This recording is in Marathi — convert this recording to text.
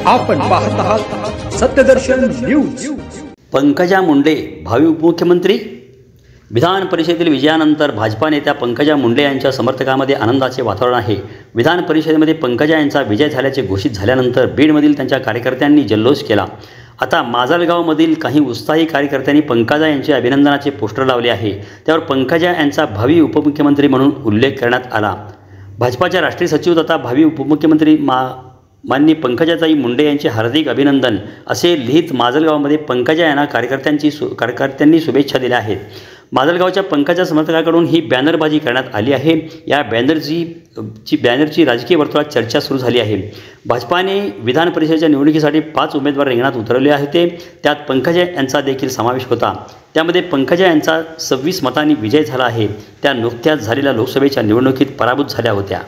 आपण पाहत आहात सत्यदर्शन न्यूज। पंकजा मुंडे भावी उपमुख्यमंत्री। विधान परिषदेतील विजयानंतर भाजपा नेत्या पंकजा मुंडे यांच्या समर्थकांमध्ये आनंदाचे वातावरण आहे। विधान परिषदेमध्ये पंकजा यांचा विजय झाल्याचे घोषित झाल्यानंतर बीडमधील त्यांच्या कार्यकर्त्यांनी जल्लोष केला। आता माजलगावमधील काही उत्साही कार्यकर्त्यांनी पंकजा यांचे अभिनंदनाचे पोस्टर लावले आहे। त्यावर पंकजा यांचा भावी उपमुख्यमंत्री म्हणून उल्लेख करण्यात आला। भाजपाच्या राष्ट्रीय सचिव तथा भावी उपमुख्यमंत्री माननीय पंकजाताई मुंडे यांचे हार्दिक अभिनंदन असे लिहित माजलगावमध्ये पंकजा यांना कार्यकर्त्यांनी शुभेच्छा दिल्या आहेत। माजलगावच्या पंकजा समर्थकांकडून ही बॅनरबाजी करण्यात आली आहे। या बॅनरची राजकीय वर्तुळात चर्चा सुरू झाली आहे। भाजपाने विधान परिषदेच्या निवडणुकीसाठी 5 उमेदवार रिंगणात उतरवले होते। त्यात पंकजा यांचा देखील समावेश होता। त्यामध्ये पंकजा यांचा 26 मतांनी विजय झाला आहे। त्या नुकत्याच झालेल्या लोकसभेच्या निवडणुकीत पराभूत झाल्या होत्या।